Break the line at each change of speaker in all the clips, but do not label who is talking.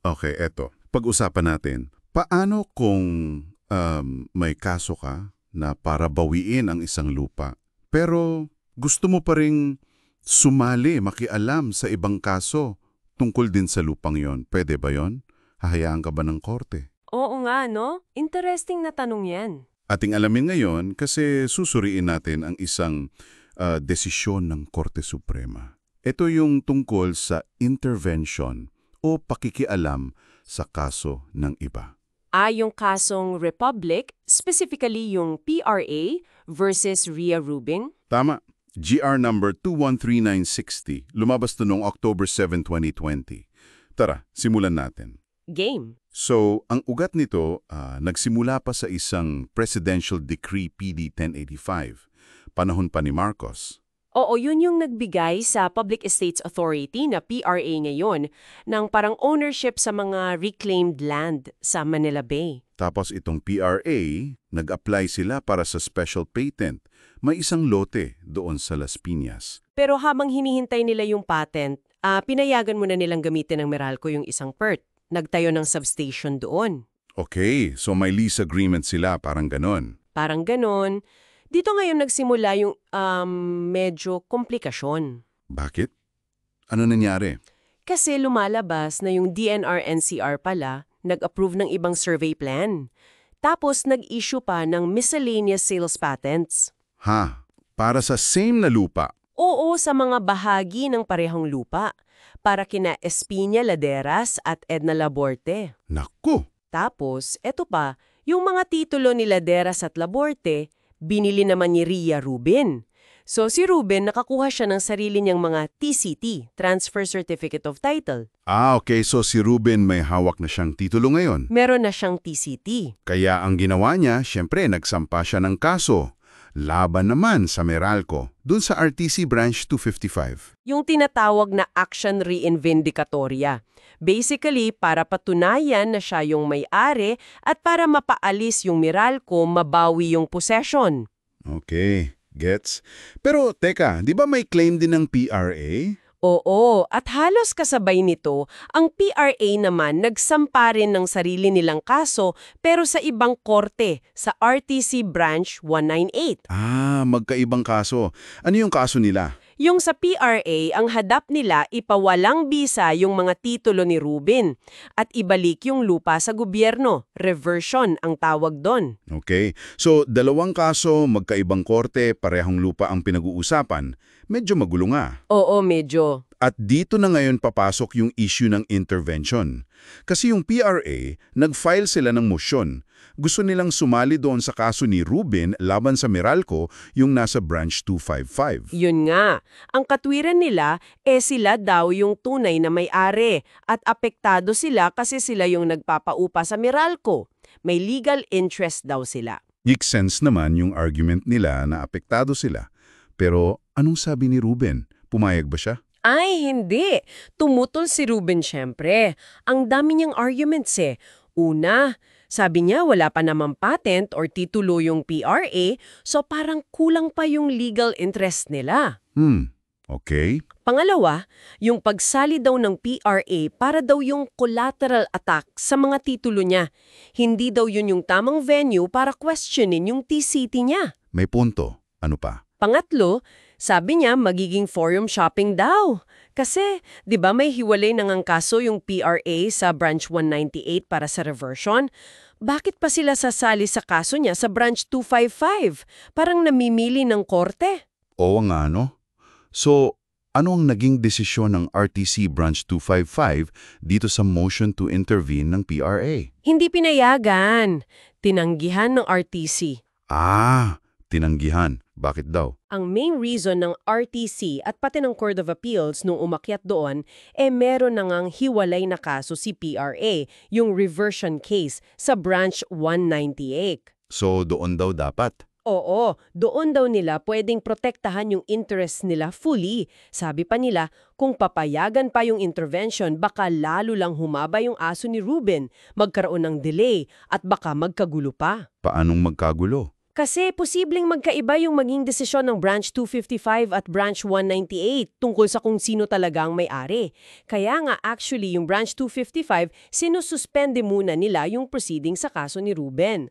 Okay, eto. Pag-usapan natin, paano kung may kaso ka na para bawiin ang isang lupa, pero gusto mo pa ring sumali, makialam sa ibang kaso tungkol din sa lupang yon? Pwede ba yon? Hahayaan ka ba ng korte?
Oo nga, no? Interesting na tanong yan.
Ating alamin ngayon kasi susuriin natin ang isang desisyon ng Korte Suprema. Ito yung tungkol sa intervention o pakikialam sa kaso ng iba.
Yung kasong Republic, specifically yung PRA versus Rhea Rubin.
Tama. GR number 213960. Lumabas to noong October 7, 2020. Tara, simulan natin.
Game.
So, ang ugat nito, nagsimula pa sa isang Presidential Decree PD 1085, panahon pa ni Marcos.
Oo, yun yung nagbigay sa Public Estates Authority na PRA ngayon ng parang ownership sa mga reclaimed land sa Manila Bay.
Tapos itong PRA, nag-apply sila para sa special patent. May isang lote doon sa Las Piñas.
Pero habang hinihintay nila yung patent, pinayagan muna nilang gamitin ng Meralco yung isang PERT. Nagtayo ng substation doon.
Okay, so may lease agreement sila, parang ganon.
Parang ganon. Dito ngayon nagsimula yung medyo komplikasyon.
Bakit? Ano nangyari?
Kasi lumalabas na yung DNR-NCR pala nag-approve ng ibang survey plan. Tapos nag-issue pa ng miscellaneous sales patents.
Ha? Para sa same na lupa?
Oo, sa mga bahagi ng parehong lupa. Para kina Espiña Laderas at Edna Laborte.
Naku!
Tapos, eto pa, yung mga titulo ni Laderas at Laborte, binili naman ni Rhea Rubin. So si Rubin nakakuha siya ng sarili niyang mga TCT, Transfer Certificate of Title.
Okay, so si Ruben may hawak na siyang titulo ngayon.
Meron na siyang TCT.
Kaya ang ginawa niya, syempre nagsampa siya ng kaso. Laban naman sa Meralco, dun sa RTC Branch 255.
Yung tinatawag na Action Reinvindicatoria. Basically, para patunayan na siya yung may-ari at para mapaalis yung Meralco, mabawi yung possession.
Okay, gets. Pero teka, di ba may claim din ng PRA?
Oo, at halos kasabay nito, ang PRA naman nagsampa rin ng sarili nilang kaso pero sa ibang korte, sa RTC Branch 198.
Magkaibang kaso. Ano yung kaso nila?
Yung sa PRA, ang hadap nila ipawalang bisa yung mga titulo ni Rubin at ibalik yung lupa sa gobyerno. Reversion ang tawag doon.
Okay, so dalawang kaso, magkaibang korte, parehong lupa ang pinag-uusapan. Medyo magulo nga.
Oo, medyo.
At dito na ngayon papasok yung issue ng intervention. Kasi yung PRA, nag-file sila ng motion. Gusto nilang sumali doon sa kaso ni Rubin laban sa Meralco, yung nasa Branch 255.
Yun nga. Ang katwiran nila, sila daw yung tunay na may-ari at apektado sila kasi sila yung nagpapaupa sa Meralco. May legal interest daw sila.
Makes sense naman yung argument nila na apektado sila. Pero anong sabi ni Ruben? Pumayag ba siya?
Ay, hindi. Tumutol si Rubin syempre. Ang dami niyang arguments eh. Una, sabi niya wala pa namang patent or titulo yung PRA, so parang kulang pa yung legal interest nila.
Okay.
Pangalawa, yung pagsali daw ng PRA para daw yung collateral attack sa mga titulo niya. Hindi daw yun yung tamang venue para questionin yung TCT niya.
May punto. Ano pa?
Pangatlo, sabi niya magiging forum shopping daw. Kasi, di ba may hiwalay na ngang kaso yung PRA sa Branch 198 para sa reversion? Bakit pa sila sasali sa kaso niya sa Branch 255? Parang namimili ng korte.
Oo nga, no? So, ano ang naging desisyon ng RTC Branch 255 dito sa motion to intervene ng PRA?
Hindi pinayagan. Tinanggihan ng RTC.
Tinanggihan. Bakit daw?
Ang main reason ng RTC at pati ng Court of Appeals nung umakyat doon, meron na ngang hiwalay na kaso si PRA, yung reversion case sa Branch 198.
So, doon daw dapat?
Oo, doon daw nila pwedeng protektahan yung interest nila fully. Sabi pa nila, kung papayagan pa yung intervention, baka lalo lang humaba yung aso ni Ruben, magkaroon ng delay, at baka magkagulo pa.
Paanong magkagulo?
Kasi posibleng magkaiba yung maging desisyon ng Branch 255 at Branch 198 tungkol sa kung sino talaga ang may-ari. Kaya nga actually yung Branch 255 sinususpende muna nila yung proceeding sa kaso ni Ruben.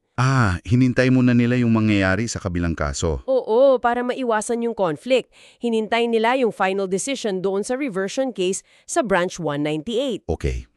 Hinintay muna nila yung mangyayari sa kabilang kaso.
Oo, para maiwasan yung conflict. Hinintay nila yung final decision doon sa reversion case sa Branch 198.
Okay.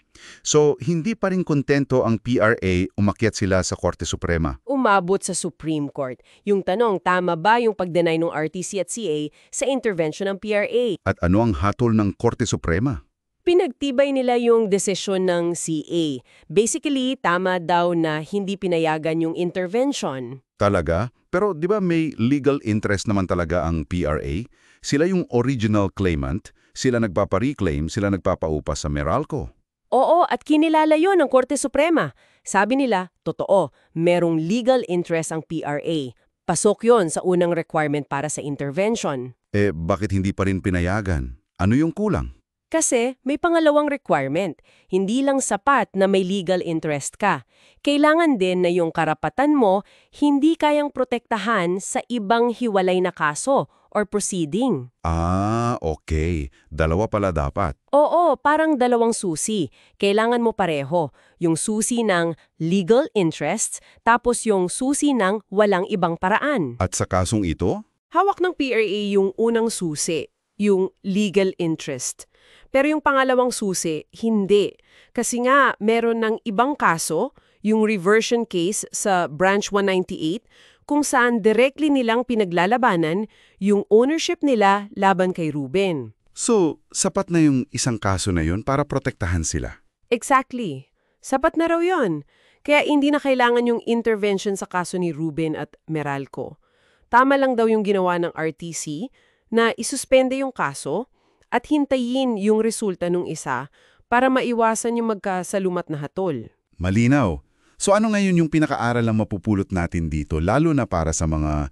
So, hindi pa rin kontento ang PRA umakyat sila sa Korte Suprema.
Umabot sa Supreme Court. Yung tanong, tama ba yung pag-deny ng RTC at CA sa intervention ng PRA?
At ano ang hatol ng Korte Suprema?
Pinagtibay nila yung desisyon ng CA. Basically, tama daw na hindi pinayagan yung intervention.
Talaga? Pero di ba may legal interest naman talaga ang PRA? Sila yung original claimant, sila nagpapa-reclaim, sila nagpapaupa sa Meralco.
Oo, at kinilala yon ng Korte Suprema. Sabi nila, totoo, merong legal interest ang PRA. Pasok yon sa unang requirement para sa intervention.
Bakit hindi pa rin pinayagan? Ano yung kulang?
Kasi may pangalawang requirement. Hindi lang sapat na may legal interest ka. Kailangan din na yung karapatan mo hindi kayang protektahan sa ibang hiwalay na kaso or proceeding.
Okay. Dalawa pala dapat.
Oo, parang dalawang susi. Kailangan mo pareho. Yung susi ng legal interests, tapos yung susi ng walang ibang paraan.
At sa kasong ito?
Hawak ng PRA yung unang susi, yung legal interest. Pero yung pangalawang susi, hindi. Kasi nga, meron ng ibang kaso, yung reversion case sa Branch 198, kung saan directly nilang pinaglalabanan yung ownership nila laban kay Ruben.
So, sapat na yung isang kaso na yun para protektahan sila?
Exactly. Sapat na raw yun. Kaya hindi na kailangan yung intervention sa kaso ni Ruben at Meralco. Tama lang daw yung ginawa ng RTC na isuspende yung kaso at hintayin yung resulta ng isa para maiwasan yung magkasalumat na hatol.
Malinaw. So ano ngayon yung pinaka-aral ang mapupulot natin dito, lalo na para sa mga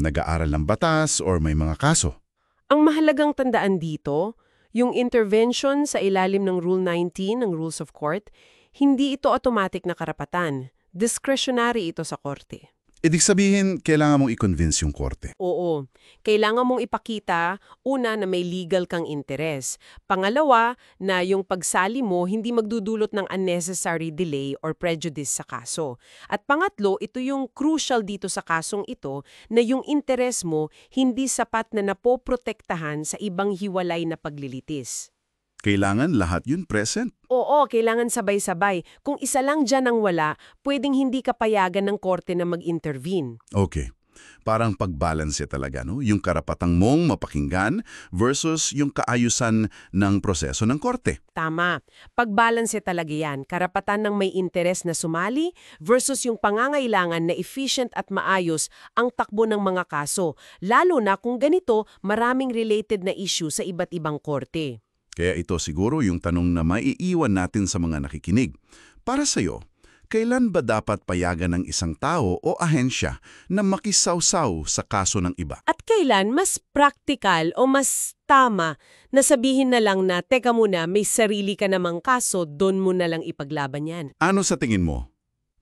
nag-aaral ng batas or may mga kaso?
Ang mahalagang tandaan dito, yung intervention sa ilalim ng Rule 19 ng Rules of Court, hindi ito automatic na karapatan. Discretionary ito sa korte.
Ibig sabihin, kailangan mong i-convince yung korte.
Oo. Kailangan mong ipakita, una, na may legal kang interes. Pangalawa, na yung pagsali mo hindi magdudulot ng unnecessary delay or prejudice sa kaso. At pangatlo, ito yung crucial dito sa kasong ito, na yung interes mo hindi sapat na napoprotektahan sa ibang hiwalay na paglilitis.
Kailangan lahat yun present.
Oo, kailangan sabay-sabay. Kung isa lang dyan ang wala, pwedeng hindi kapayagan ng korte na mag-intervene.
Okay. Parang pagbalanse talaga, no? Yung karapatang mong mapakinggan versus yung kaayusan ng proseso ng korte.
Tama. Pagbalanse talaga yan. Karapatan ng may interes na sumali versus yung pangangailangan na efficient at maayos ang takbo ng mga kaso. Lalo na kung ganito, maraming related na issue sa iba't ibang korte.
Kaya ito siguro yung tanong na maiiwan natin sa mga nakikinig. Para sa'yo, kailan ba dapat payagan ng isang tao o ahensya na makisawsaw sa kaso ng iba?
At kailan mas practical o mas tama na sabihin na lang na, teka muna, may sarili ka namang kaso, doon mo na lang ipaglaban yan?
Ano sa tingin mo?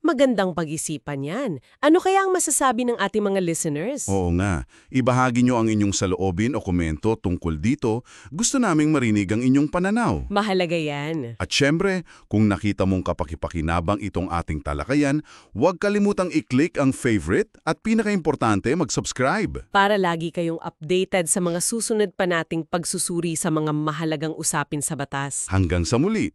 Magandang pag-isipan yan. Ano kaya ang masasabi ng ating mga listeners?
Oo nga. Ibahagi nyo ang inyong saloobin o komento tungkol dito. Gusto naming marinig ang inyong pananaw.
Mahalaga yan.
At syempre, kung nakita mong kapakipakinabang itong ating talakayan, huwag kalimutang i-click ang favorite at pinaka-importante mag-subscribe.
Para lagi kayong updated sa mga susunod pa nating pagsusuri sa mga mahalagang usapin sa batas.
Hanggang sa muli!